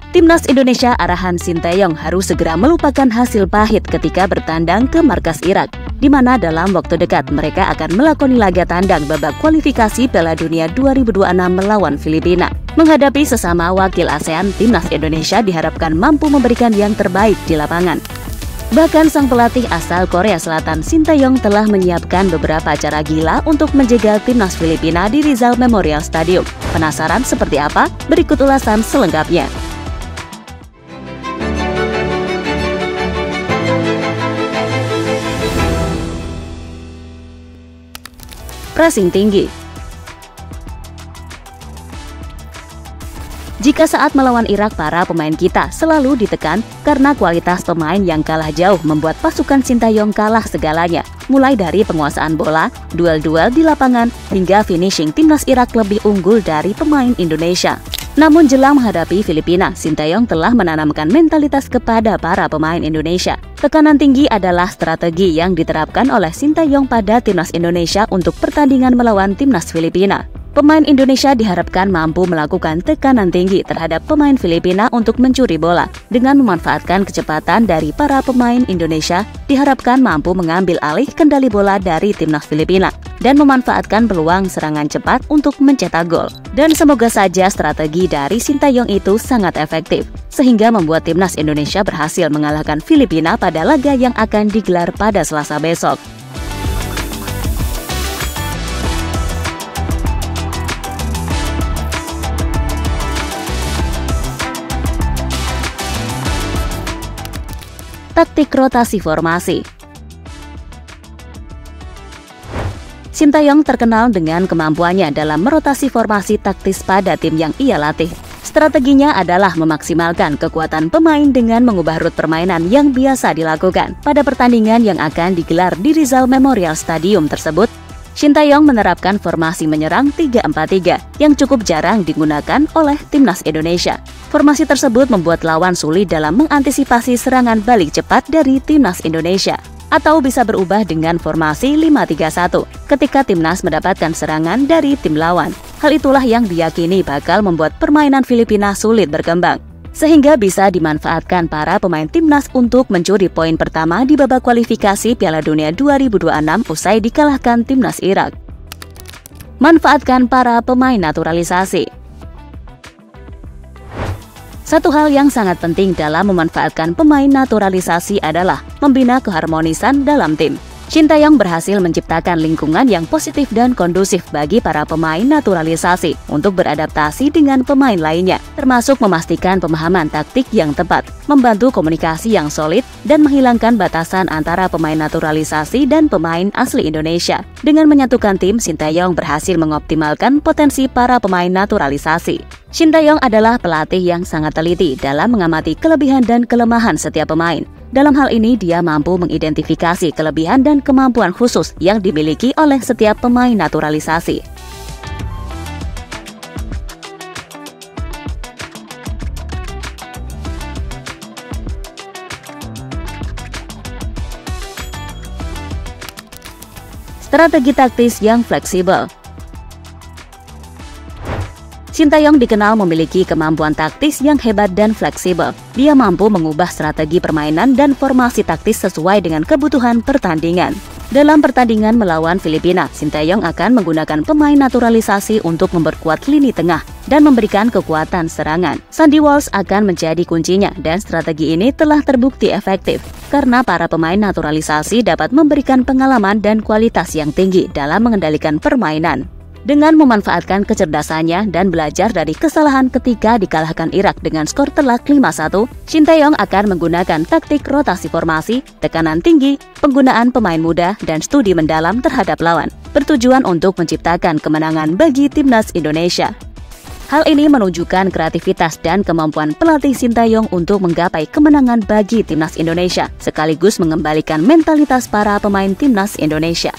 Timnas Indonesia arahan Sinteyong harus segera melupakan hasil pahit ketika bertandang ke markas Irak, di mana dalam waktu dekat mereka akan melakoni laga tandang babak kualifikasi Piala Dunia 2026 melawan Filipina. Menghadapi sesama wakil ASEAN, Timnas Indonesia diharapkan mampu memberikan yang terbaik di lapangan. Bahkan sang pelatih asal Korea Selatan Sinteyong telah menyiapkan beberapa cara gila untuk menjegal Timnas Filipina di Rizal Memorial Stadium. Penasaran seperti apa? Berikut ulasan selengkapnya. Pressing tinggi. Jika saat melawan Irak, para pemain kita selalu ditekan karena kualitas pemain yang kalah jauh membuat pasukan Sinteyong kalah segalanya. Mulai dari penguasaan bola, duel-duel di lapangan, hingga finishing, Timnas Irak lebih unggul dari pemain Indonesia. Namun jelang menghadapi Filipina, Sinteyong telah menanamkan mentalitas kepada para pemain Indonesia. Tekanan tinggi adalah strategi yang diterapkan oleh Sinteyong pada Timnas Indonesia untuk pertandingan melawan Timnas Filipina. Pemain Indonesia diharapkan mampu melakukan tekanan tinggi terhadap pemain Filipina untuk mencuri bola. Dengan memanfaatkan kecepatan dari para pemain Indonesia, diharapkan mampu mengambil alih kendali bola dari Timnas Filipina dan memanfaatkan peluang serangan cepat untuk mencetak gol. Dan semoga saja strategi dari Sinteyong itu sangat efektif, sehingga membuat Timnas Indonesia berhasil mengalahkan Filipina pada laga yang akan digelar pada Selasa besok. Taktik rotasi formasi. Sinteyong terkenal dengan kemampuannya dalam merotasi formasi taktis pada tim yang ia latih. Strateginya adalah memaksimalkan kekuatan pemain dengan mengubah rute permainan yang biasa dilakukan. Pada pertandingan yang akan digelar di Rizal Memorial Stadium tersebut, Sinteyong menerapkan formasi menyerang 3-4-3 yang cukup jarang digunakan oleh Timnas Indonesia. Formasi tersebut membuat lawan sulit dalam mengantisipasi serangan balik cepat dari Timnas Indonesia. Atau bisa berubah dengan formasi 5-3-1 ketika Timnas mendapatkan serangan dari tim lawan. Hal itulah yang diyakini bakal membuat permainan Filipina sulit berkembang, sehingga bisa dimanfaatkan para pemain Timnas untuk mencuri poin pertama di babak kualifikasi Piala Dunia 2026 usai dikalahkan Timnas Irak. Manfaatkan para pemain naturalisasi. Satu hal yang sangat penting dalam memanfaatkan pemain naturalisasi adalah membina keharmonisan dalam tim. Sinteyong berhasil menciptakan lingkungan yang positif dan kondusif bagi para pemain naturalisasi untuk beradaptasi dengan pemain lainnya, termasuk memastikan pemahaman taktik yang tepat, membantu komunikasi yang solid, dan menghilangkan batasan antara pemain naturalisasi dan pemain asli Indonesia. Dengan menyatukan tim, Sinteyong berhasil mengoptimalkan potensi para pemain naturalisasi. Sinteyong adalah pelatih yang sangat teliti dalam mengamati kelebihan dan kelemahan setiap pemain. Dalam hal ini, dia mampu mengidentifikasi kelebihan dan kemampuan khusus yang dimiliki oleh setiap pemain naturalisasi. Strategi taktis yang fleksibel. Sinteyong dikenal memiliki kemampuan taktis yang hebat dan fleksibel. Dia mampu mengubah strategi permainan dan formasi taktis sesuai dengan kebutuhan pertandingan. Dalam pertandingan melawan Filipina, Sinteyong akan menggunakan pemain naturalisasi untuk memperkuat lini tengah dan memberikan kekuatan serangan. Sandy Walsh akan menjadi kuncinya, dan strategi ini telah terbukti efektif karena para pemain naturalisasi dapat memberikan pengalaman dan kualitas yang tinggi dalam mengendalikan permainan. Dengan memanfaatkan kecerdasannya dan belajar dari kesalahan ketika dikalahkan Irak dengan skor telak 5-1, Sinteyong akan menggunakan taktik rotasi formasi, tekanan tinggi, penggunaan pemain muda, dan studi mendalam terhadap lawan, bertujuan untuk menciptakan kemenangan bagi Timnas Indonesia. Hal ini menunjukkan kreativitas dan kemampuan pelatih Sinteyong untuk menggapai kemenangan bagi Timnas Indonesia, sekaligus mengembalikan mentalitas para pemain Timnas Indonesia.